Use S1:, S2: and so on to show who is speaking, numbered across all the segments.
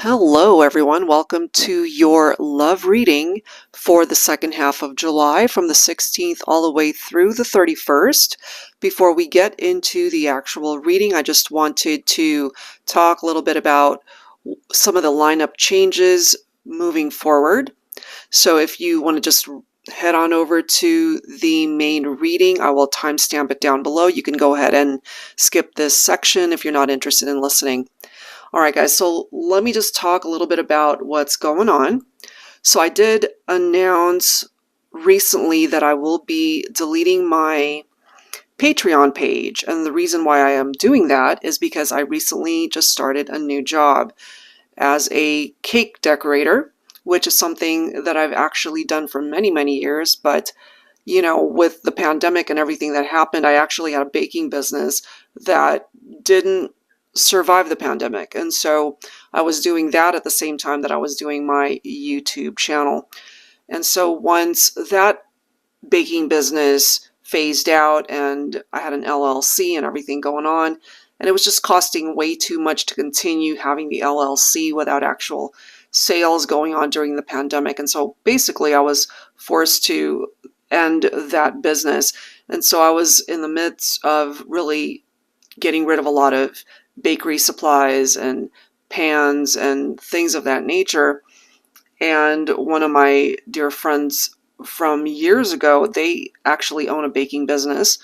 S1: Hello, everyone. Welcome to your love reading for the second half of July from the 16th all the way through the 31st. Before we get into the actual reading, I just wanted to talk a little bit about some of the lineup changes moving forward. So if you want to just head on over to the main reading, I will timestamp it down below. You can go ahead and skip this section if you're not interested in listening. Alright guys, so let me just talk a little bit about what's going on. So I did announce recently that I will be deleting my Patreon page, and the reason why I am doing that is because I recently just started a new job as a cake decorator, which is something that I've actually done for many years, but with the pandemic and everything that happened, I actually had a baking business that didn't survive the pandemic. And so I was doing that at the same time that I was doing my YouTube channel. And so once that baking business phased out and I had an LLC and everything going on, and it was just costing way too much to continue having the LLC without actual sales going on during the pandemic. And so basically I was forced to end that business. And so I was in the midst of really getting rid of a lot of bakery supplies and pans and things of that nature. And one of my dear friends from years ago, they actually own a baking business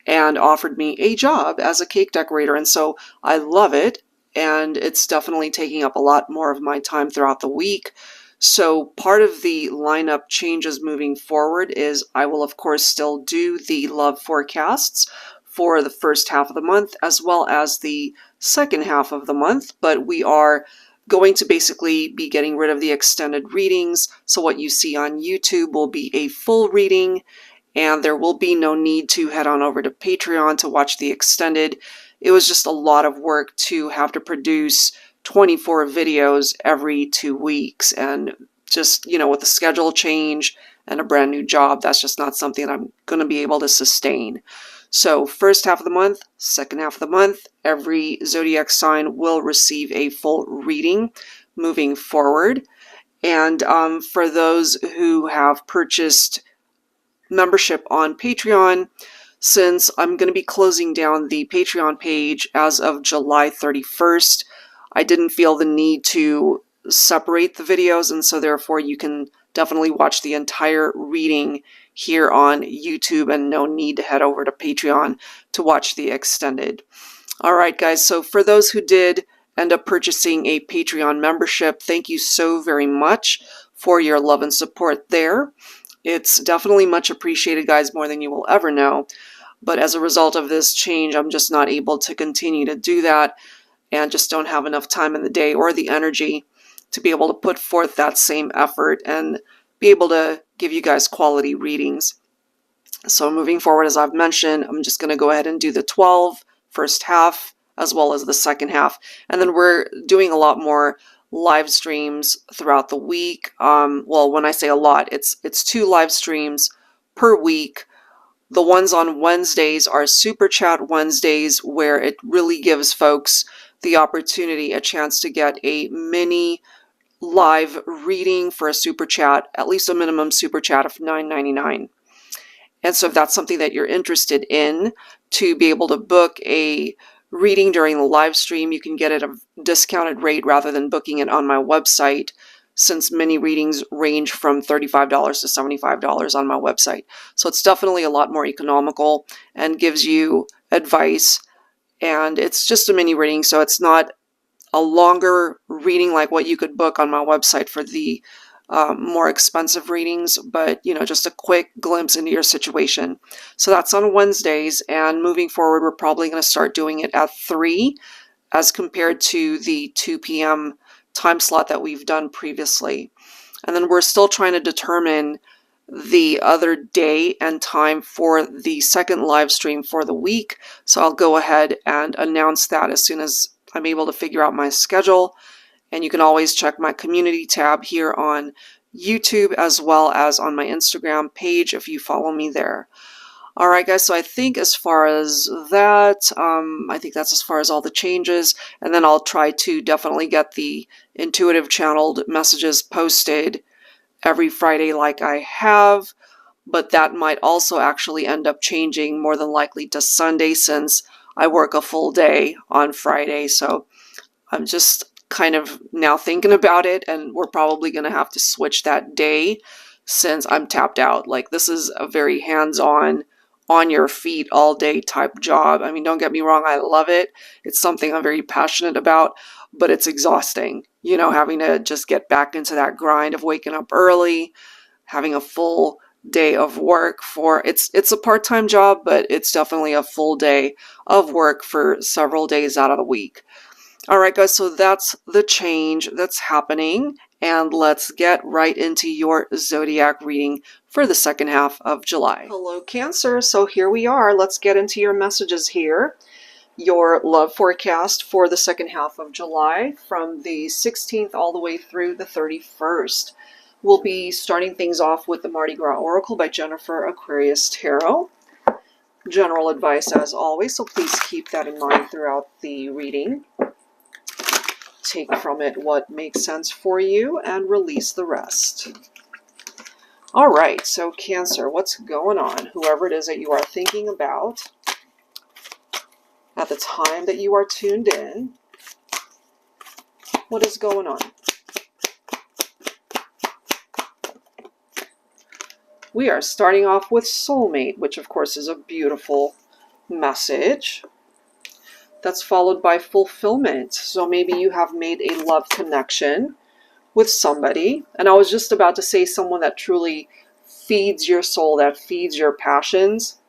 S1: and offered me a job as a cake decorator. And so I love it, and it's definitely taking up a lot more of my time throughout the week. So part of the lineup changes moving forward is I will of course still do the love forecasts for the first half of the month as well as the second half of the month, but we are going to basically be getting rid of the extended readings. So what you see on YouTube will be a full reading, and there will be no need to head on over to Patreon to watch the extended. It was just a lot of work to have to produce 24 videos every 2 weeks, and just, with the schedule change and a brand new job, that's just not something I'm going to be able to sustain. So first half of the month, second half of the month, every zodiac sign will receive a full reading moving forward. And for those who have purchased membership on Patreon, since I'm going to be closing down the Patreon page as of July 31st, I didn't feel the need to separate the videos, and so therefore you can definitely watch the entire reading here on YouTube and no need to head over to Patreon to watch the extended. Alright guys, so for those who did end up purchasing a Patreon membership, thank you so very much for your love and support there. It's definitely much appreciated, guys, more than you will ever know. But as a result of this change, I'm just not able to continue to do that, and just don't have enough time in the day or the energy to be able to put forth that same effort and be able to give you guys quality readings. So moving forward, as I've mentioned, I'm just going to go ahead and do the 12 first half as well as the second half. And then we're doing a lot more live streams throughout the week. Well, when I say a lot, it's 2 live streams per week. The ones on Wednesdays are Super Chat Wednesdays, where it really gives folks the opportunity, a chance to get a mini live reading for a super chat, at least a minimum super chat of $9.99. And so if that's something that you're interested in, to be able to book a reading during the live stream, you can get it at a discounted rate rather than booking it on my website, since many readings range from $35 to $75 on my website. So it's definitely a lot more economical and gives you advice, and it's just a mini reading, so it's not a longer reading like what you could book on my website for the more expensive readings, but just a quick glimpse into your situation. So that's on Wednesdays, and moving forward we're probably going to start doing it at 3 as compared to the 2 p.m. time slot that we've done previously. And then we're still trying to determine the other day and time for the second live stream for the week, so I'll go ahead and announce that as soon as I'm able to figure out my schedule. And you can always check my community tab here on YouTube as well as on my Instagram page if you follow me there. All right, guys, so I think as far as that, I think that's as far as all the changes. And then I'll try to definitely get the intuitive channeled messages posted every Friday like I have. But that might also actually end up changing more than likely to Sunday since I work a full day on Friday. So I'm just kind of now thinking about it, and we're probably going to have to switch that day since I'm tapped out. Like, this is a very hands-on, on your feet all day type job. I mean, don't get me wrong, I love it. It's something I'm very passionate about, but it's exhausting. You know, having to just get back into that grind of waking up early, having a full day of work for it's a part-time job, but it's definitely a full day of work for several days out of the week. All right, guys, so that's the change that's happening, and let's get right into your zodiac reading for the second half of July. Hello, Cancer. So here we are. Let's get into your messages here. Your love forecast for the second half of July from the 16th all the way through the 31st. We'll be starting things off with the Mardi Gras Oracle by Jennifer Aquarius Tarot. General advice as always, so please keep that in mind throughout the reading. Take from it what makes sense for you and release the rest. All right, so Cancer, what's going on? Whoever it is that you are thinking about at the time that you are tuned in, what is going on? We are starting off with soulmate, which of course is a beautiful message. That's followed by fulfillment. So maybe you have made a love connection with somebody. And I was just about to say someone that truly feeds your soul, that feeds your passions.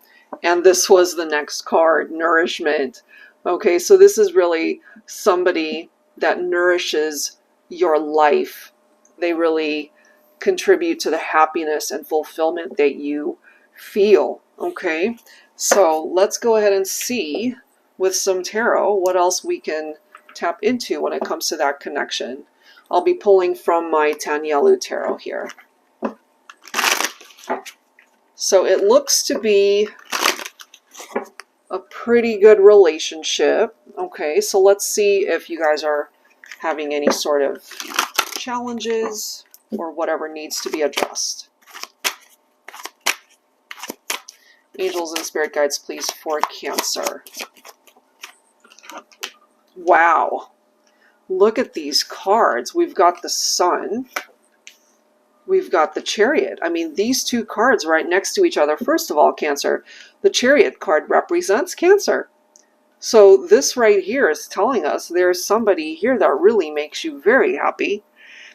S1: And this was the next card, nourishment. Okay, so this is really somebody that nourishes your life. They really contribute to the happiness and fulfillment that you feel. Okay, so let's go ahead and see with some tarot what else we can tap into when it comes to that connection. I'll be pulling from my TANIELU tarot here. So it looks to be a pretty good relationship. Okay, so let's see if you guys are having any sort of challenges or whatever needs to be addressed. Angels and spirit guides, please, for Cancer. Wow. Look at these cards. We've got the Sun. We've got the Chariot. I mean, these two cards right next to each other. First of all, Cancer, the Chariot card represents Cancer. So this right here is telling us there's somebody here that really makes you very happy.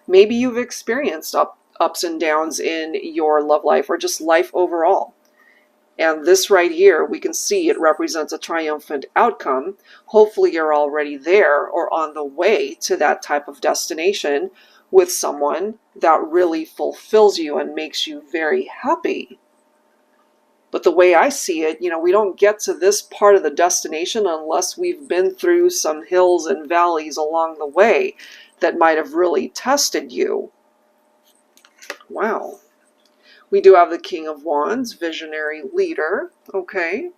S1: Maybe you've experienced ups and downs in your love life or just life overall. And this right here, we can see it represents a triumphant outcome. Hopefully you're already there or on the way to that type of destination with someone that really fulfills you and makes you very happy. But the way I see it, you know, we don't get to this part of the destination unless we've been through some hills and valleys along the way that might have really tested you. Wow. We do have the King of Wands, visionary leader, okay?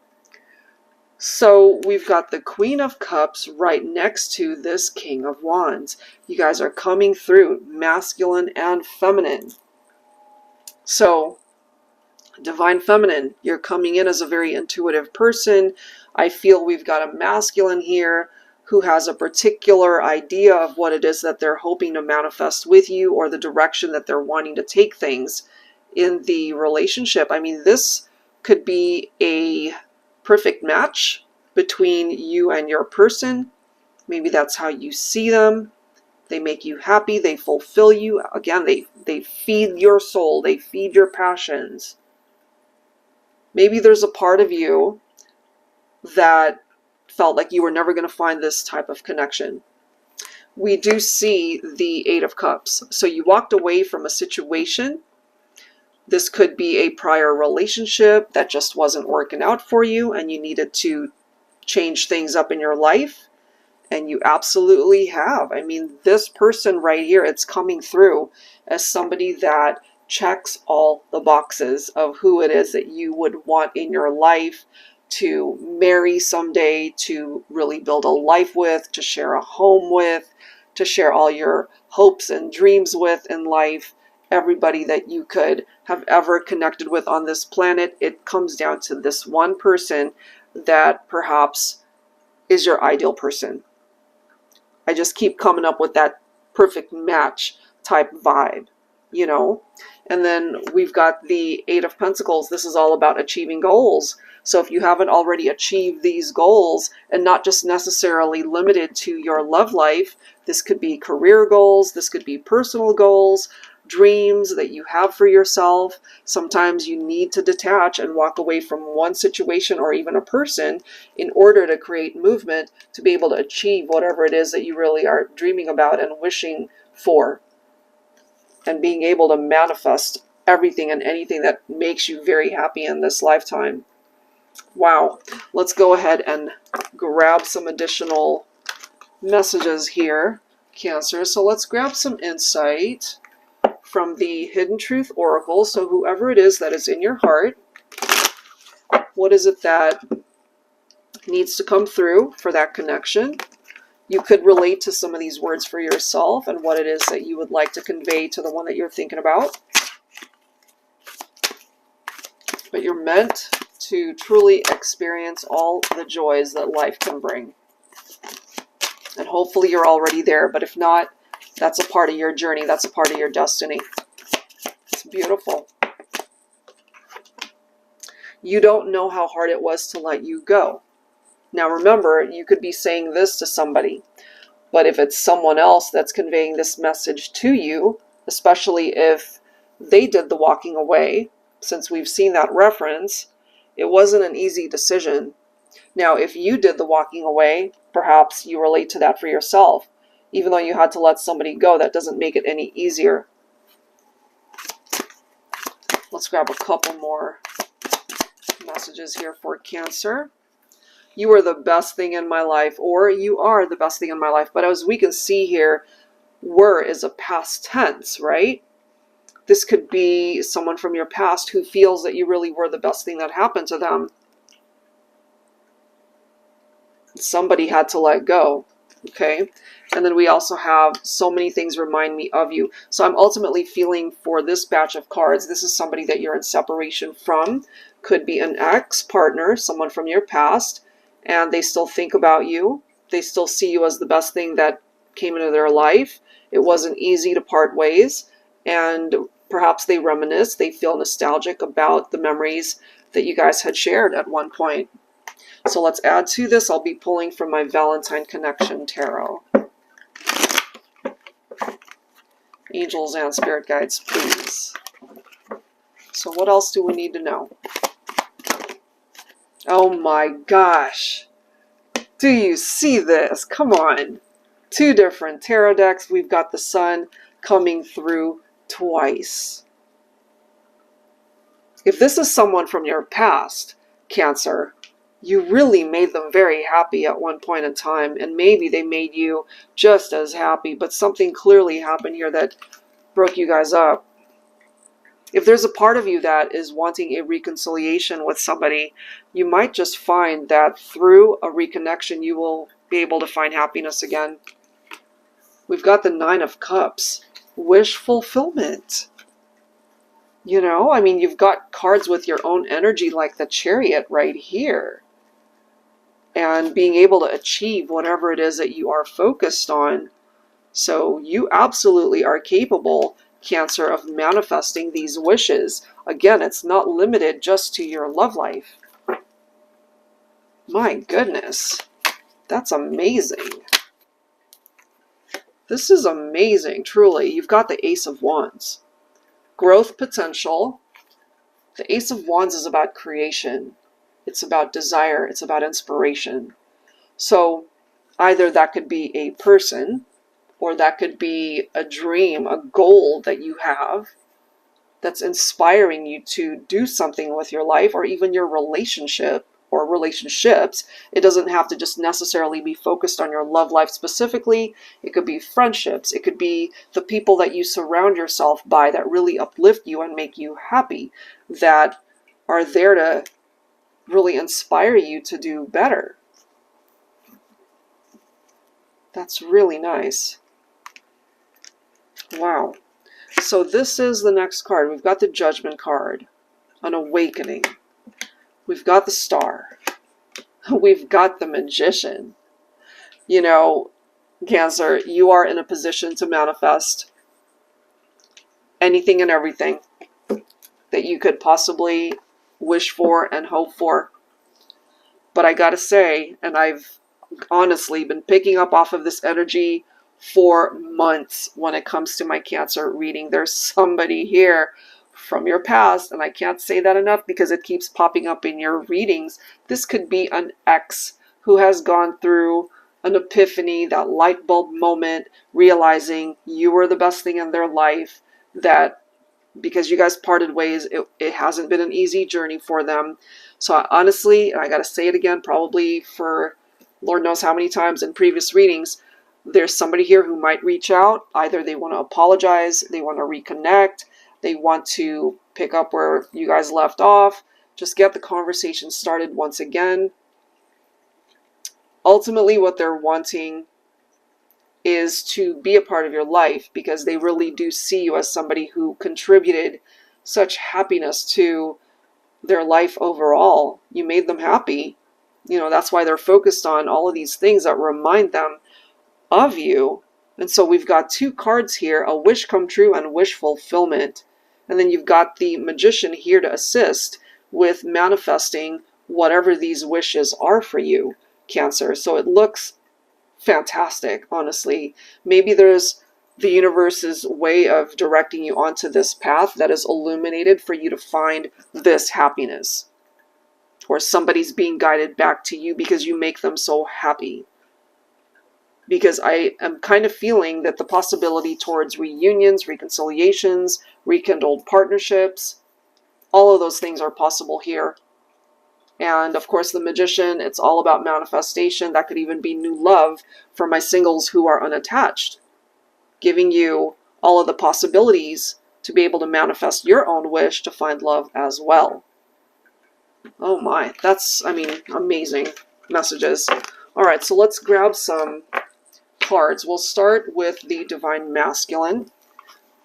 S1: So we've got the Queen of Cups right next to this King of Wands. You guys are coming through, masculine and feminine. So, divine feminine, you're coming in as a very intuitive person. I feel we've got a masculine here who has a particular idea of what it is that they're hoping to manifest with you or the direction that they're wanting to take things in the relationship. I mean, this could be a perfect match between you and your person. Maybe that's how you see them. They make you happy. They fulfill you. Again, they feed your soul. They feed your passions. Maybe there's a part of you that felt like you were never going to find this type of connection. We do see the Eight of Cups. So you walked away from a situation. This could be a prior relationship that just wasn't working out for you and you needed to change things up in your life. And you absolutely have. I mean, this person right here, it's coming through as somebody that checks all the boxes of who it is that you would want in your life to marry someday, to really build a life with, to share a home with, to share all your hopes and dreams with in life. Everybody that you could have ever connected with on this planet, it comes down to this one person that perhaps is your ideal person. I just keep coming up with that perfect match type vibe, you know? And then we've got the Eight of Pentacles. This is all about achieving goals. So if you haven't already achieved these goals, and not just necessarily limited to your love life, this could be career goals, this could be personal goals, dreams that you have for yourself. Sometimes you need to detach and walk away from one situation or even a person in order to create movement to be able to achieve whatever it is that you really are dreaming about and wishing for, and being able to manifest everything and anything that makes you very happy in this lifetime. Wow. Let's go ahead and grab some additional messages here, Cancer. So let's grab some insight from the Hidden Truth Oracle. So whoever it is that is in your heart, what is it that needs to come through for that connection? You could relate to some of these words for yourself and what it is that you would like to convey to the one that you're thinking about. But you're meant to truly experience all the joys that life can bring. And hopefully you're already there, but if not, that's a part of your journey. That's a part of your destiny. It's beautiful. You don't know how hard it was to let you go. Now remember, you could be saying this to somebody, but if it's someone else that's conveying this message to you, especially if they did the walking away, since we've seen that reference, it wasn't an easy decision. Now, if you did the walking away, perhaps you relate to that for yourself. Even though you had to let somebody go, that doesn't make it any easier. Let's grab a couple more messages here for Cancer. You are the best thing in my life, or you are the best thing in my life. But as we can see here, were is a past tense, right? This could be someone from your past who feels that you really were the best thing that happened to them. Somebody had to let go, okay? And then we also have so many things remind me of you. So I'm ultimately feeling for this batch of cards, this is somebody that you're in separation from. Could be an ex-partner, someone from your past, and they still think about you. They still see you as the best thing that came into their life. It wasn't easy to part ways, and perhaps they reminisce, they feel nostalgic about the memories that you guys had shared at one point. So let's add to this. I'll be pulling from my Valentine Connection Tarot. Angels and Spirit Guides, please. So what else do we need to know? Oh my gosh. Do you see this? Come on. Two different tarot decks. We've got the Sun coming through twice. If this is someone from your past, Cancer, you really made them very happy at one point in time, and maybe they made you just as happy, but something clearly happened here that broke you guys up. If there's a part of you that is wanting a reconciliation with somebody, you might just find that through a reconnection, you will be able to find happiness again. We've got the Nine of Cups, wish fulfillment. You know, I mean, you've got cards with your own energy like the Chariot right here. And being able to achieve whatever it is that you are focused on. So you absolutely are capable, Cancer, of manifesting these wishes. Again, it's not limited just to your love life. My goodness, that's amazing. This is amazing, truly. You've got the Ace of Wands. Growth potential. The Ace of Wands is about creation. It's about desire. It's about inspiration. So either that could be a person, or that could be a dream, a goal that you have that's inspiring you to do something with your life or even your relationship. or relationships. It doesn't have to just necessarily be focused on your love life specifically. It could be friendships. It could be the people that you surround yourself by that really uplift you and make you happy, that are there to really inspire you to do better. That's really nice. Wow. So this is the next card. We've got the Judgment card, an awakening. We've got the Star. We've got the Magician. You know, Cancer, you are in a position to manifest anything and everything that you could possibly wish for and hope for. But I gotta say, and I've honestly been picking up off of this energy for months when it comes to my Cancer reading. There's somebody here from your past, and I can't say that enough because it keeps popping up in your readings. This could be an ex who has gone through an epiphany, that light bulb moment, realizing you were the best thing in their life, that because you guys parted ways, it hasn't been an easy journey for them. So honestly, and I gotta say it again, probably for Lord knows how many times in previous readings, there's somebody here who might reach out. Either they want to apologize, they want to reconnect, they want to pick up where you guys left off, just get the conversation started once again. Ultimately, what they're wanting is to be a part of your life because they really do see you as somebody who contributed such happiness to their life overall. You made them happy. You know, that's why they're focused on all of these things that remind them of you. And so we've got two cards here, a wish come true and wish fulfillment. And then you've got the Magician here to assist with manifesting whatever these wishes are for you, Cancer. So it looks fantastic, honestly. Maybe there's the universe's way of directing you onto this path that is illuminated for you to find this happiness. Or somebody's being guided back to you because you make them so happy. Because I am kind of feeling that the possibility towards reunions, reconciliations, rekindled partnerships, all of those things are possible here. And of course, the Magician, it's all about manifestation. That could even be new love for my singles who are unattached, giving you all of the possibilities to be able to manifest your own wish to find love as well. Oh my, that's, I mean, amazing messages. All right, so let's grab some cards. We'll start with the Divine Masculine.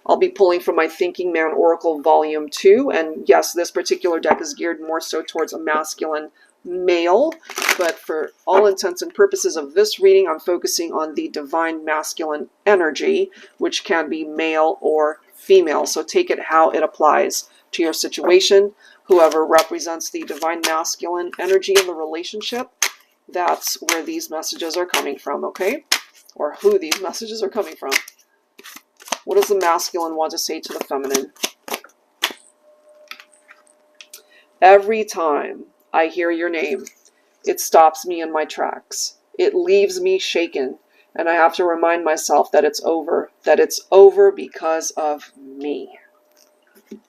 S1: I'll be pulling from my Thinking Man Oracle Volume 2, and yes, this particular deck is geared more so towards a masculine male, but for all intents and purposes of this reading, I'm focusing on the Divine Masculine energy, which can be male or female, so take it how it applies to your situation. Whoever represents the Divine Masculine energy in the relationship, that's where these messages are coming from, okay? Or who these messages are coming from. What does the masculine want to say to the feminine? Every time I hear your name, it stops me in my tracks. It leaves me shaken, and I have to remind myself that it's over because of me.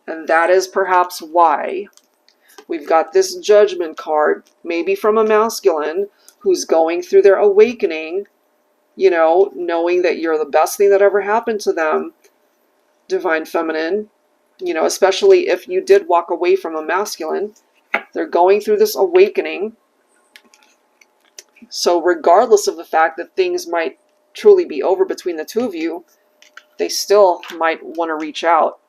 S1: And that is perhaps why we've got this Judgment card, maybe from a masculine who's going through their awakening, you know, knowing that you're the best thing that ever happened to them, Divine Feminine, you know, especially if you did walk away from a masculine. They're going through this awakening. So regardless of the fact that things might truly be over between the two of you, they still might want to reach out.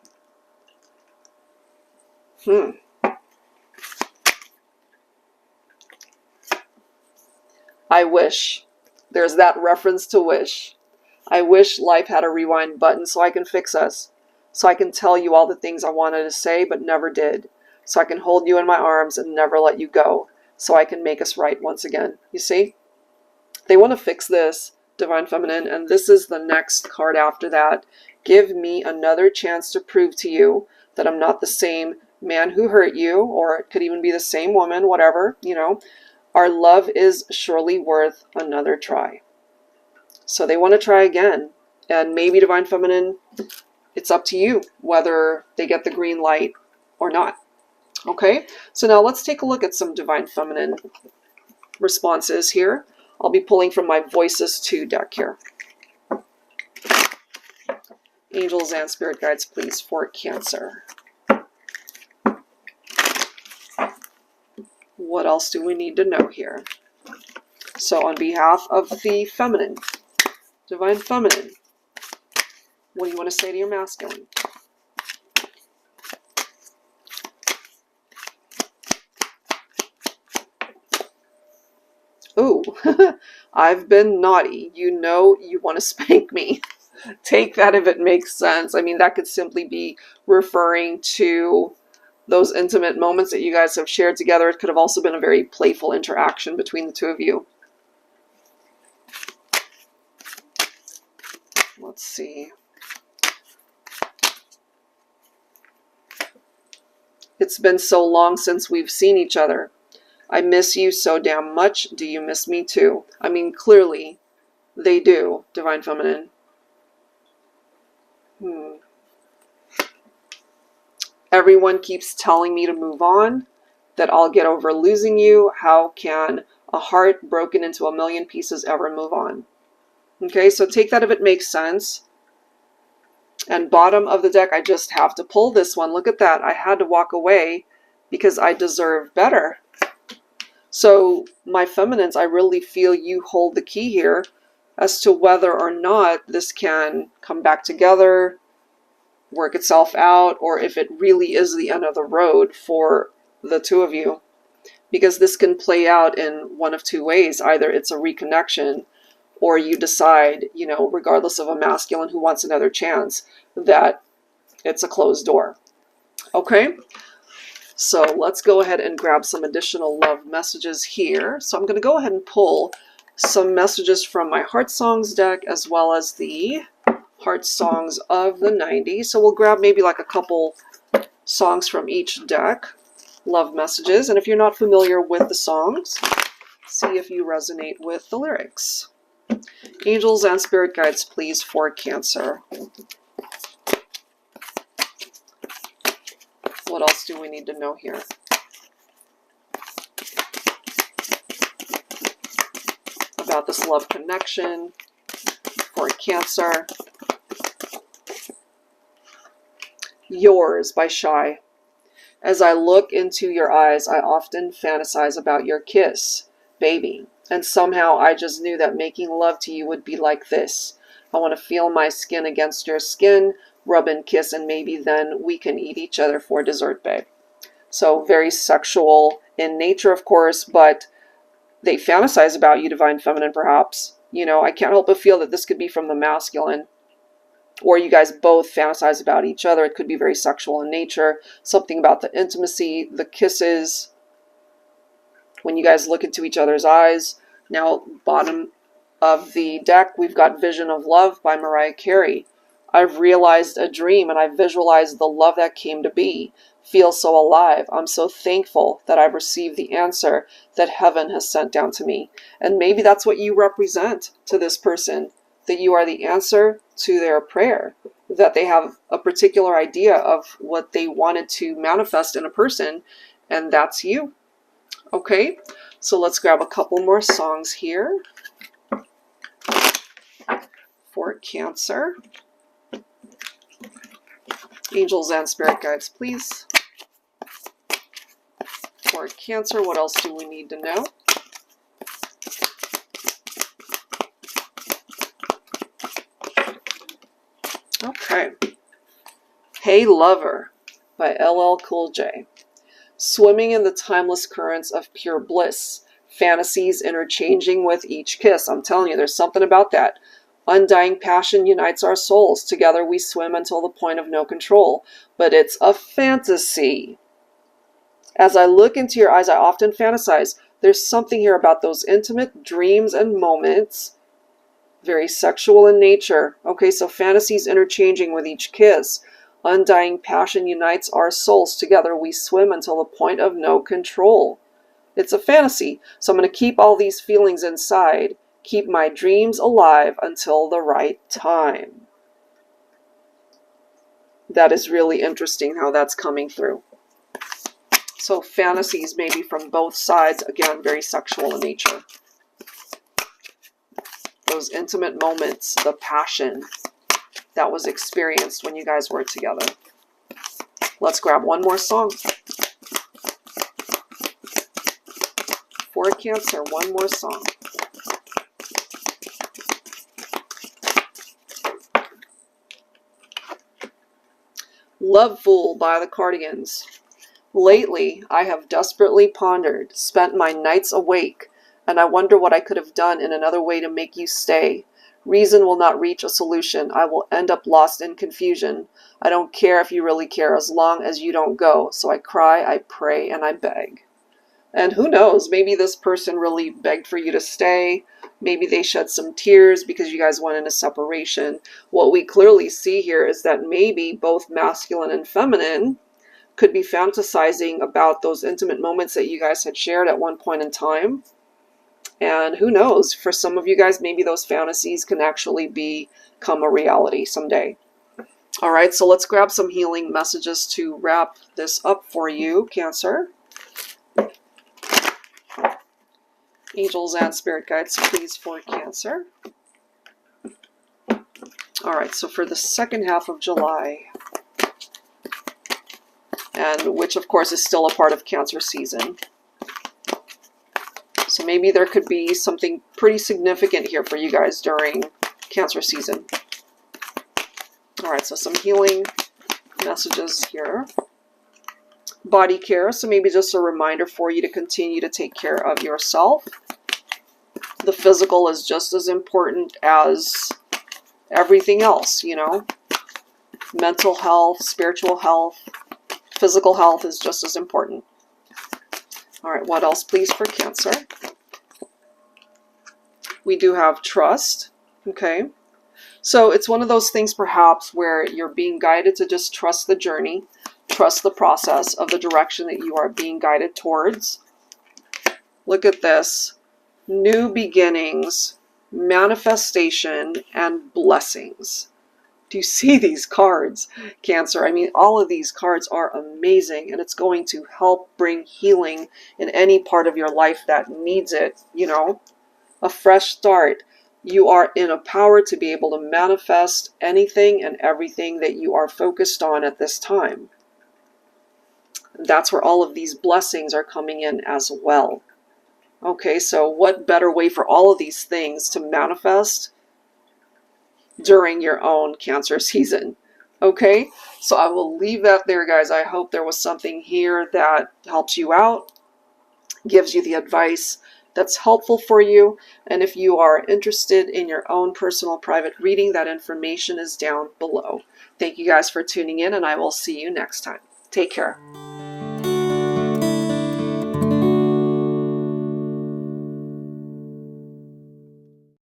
S1: I wish. There's that reference to wish. I wish life had a rewind button so I can fix us. So I can tell you all the things I wanted to say but never did. So I can hold you in my arms and never let you go. So I can make us right once again. You see? They want to fix this, Divine Feminine, and this is the next card after that. Give me another chance to prove to you that I'm not the same man who hurt you, or it could even be the same woman, whatever, you know. Our love is surely worth another try. So they want to try again. And maybe, Divine Feminine, it's up to you whether they get the green light or not. Okay, so now let's take a look at some Divine Feminine responses here. I'll be pulling from my Voices 2 deck here. Angels and Spirit Guides, please, for Cancer. What else do we need to know here? So on behalf of the feminine, Divine Feminine, what do you want to say to your masculine? Ooh, I've been naughty. You know you want to spank me. Take that if it makes sense. I mean, that could simply be referring to those intimate moments that you guys have shared together. It could have also been a very playful interaction between the two of you. Let's see. It's been so long since we've seen each other. I miss you so damn much. Do you miss me too? I mean, clearly they do, Divine Feminine. Everyone keeps telling me to move on, that I'll get over losing you. How can a heart broken into a million pieces ever move on? Okay, so take that if it makes sense. And bottom of the deck, I just have to pull this one. Look at that. I had to walk away because I deserve better. So my feminines, I really feel you hold the key here as to whether or not this can come back together, work itself out, or if it really is the end of the road for the two of you. Because this can play out in one of two ways. Either it's a reconnection, or you decide, you know, regardless of a masculine who wants another chance, that it's a closed door. Okay? So let's go ahead and grab some additional love messages here. So I'm going to go ahead and pull some messages from my Heart Songs deck as well as the Heart Songs of the 90s. So we'll grab maybe like a couple songs from each deck, love messages. And if you're not familiar with the songs, see if you resonate with the lyrics. Angels and Spirit Guides, please, for Cancer. What else do we need to know here? About this love connection for Cancer. Yours by Shy. As I look into your eyes, I often fantasize about your kiss, baby. And somehow I just knew that making love to you would be like this. I want to feel my skin against your skin, rub and kiss, and maybe then we can eat each other for dessert, babe. So very sexual in nature, of course, but they fantasize about you, Divine Feminine, perhaps. You know, I can't help but feel that this could be from the masculine. Or you guys both fantasize about each other. It could be very sexual in nature. Something about the intimacy, the kisses, when you guys look into each other's eyes. Now, bottom of the deck, we've got Vision of Love by Mariah Carey. I've realized a dream and I visualized the love that came to be. Feel so alive. I'm so thankful that I've received the answer that heaven has sent down to me. And maybe that's what you represent to this person, that you are the answer to their prayer, that they have a particular idea of what they wanted to manifest in a person, and that's you. Okay, so let's grab a couple more songs here for Cancer. Angels and Spirit Guides, please. For Cancer, what else do we need to know? Okay. Hey Lover by LL Cool J. Swimming in the timeless currents of pure bliss. Fantasies interchanging with each kiss. I'm telling you, there's something about that. Undying passion unites our souls. Together we swim until the point of no control. But it's a fantasy. As I look into your eyes, I often fantasize. There's something here about those intimate dreams and moments. Very sexual in nature. Okay, so fantasies interchanging with each kiss. Undying passion unites our souls. Together we swim until the point of no control. It's a fantasy. So I'm going to keep all these feelings inside. Keep my dreams alive until the right time. That is really interesting how that's coming through. So fantasies maybe from both sides, again, very sexual in nature. Those intimate moments, the passion that was experienced when you guys were together. Let's grab one more song. For Cancer, one more song. Love Fool by the Cardigans. Lately, I have desperately pondered, spent my nights awake, and I wonder what I could have done in another way to make you stay. Reason will not reach a solution. I will end up lost in confusion. I don't care if you really care as long as you don't go. So I cry, I pray, and I beg. And who knows, maybe this person really begged for you to stay. Maybe they shed some tears because you guys went into separation. What we clearly see here is that maybe both masculine and feminine could be fantasizing about those intimate moments that you guys had shared at one point in time. And who knows, for some of you guys, maybe those fantasies can actually become a reality someday. All right, so let's grab some healing messages to wrap this up for you, Cancer. Angels and spirit guides, please, for Cancer. All right, so for the second half of July, and which of course is still a part of Cancer season. So maybe there could be something pretty significant here for you guys during Cancer season. All right, so some healing messages here. Body care, so maybe just a reminder for you to continue to take care of yourself. The physical is just as important as everything else, you know. Mental health, spiritual health, physical health is just as important. All right, what else, please, for Cancer? We do have trust, okay? So it's one of those things perhaps where you're being guided to just trust the journey, trust the process of the direction that you are being guided towards. Look at this. New beginnings, manifestation, and blessings. Do you see these cards, Cancer? I mean, all of these cards are amazing, and it's going to help bring healing in any part of your life that needs it, you know? A fresh start. You are in a power to be able to manifest anything and everything that you are focused on at this time. That's where all of these blessings are coming in as well. Okay, so what better way for all of these things to manifest during your own Cancer season? Okay, so I will leave that there, guys. I hope there was something here that helps you out, gives you the advice that's helpful for you. And if you are interested in your own personal private reading, that information is down below. Thank you guys for tuning in, and I will see you next time. Take care.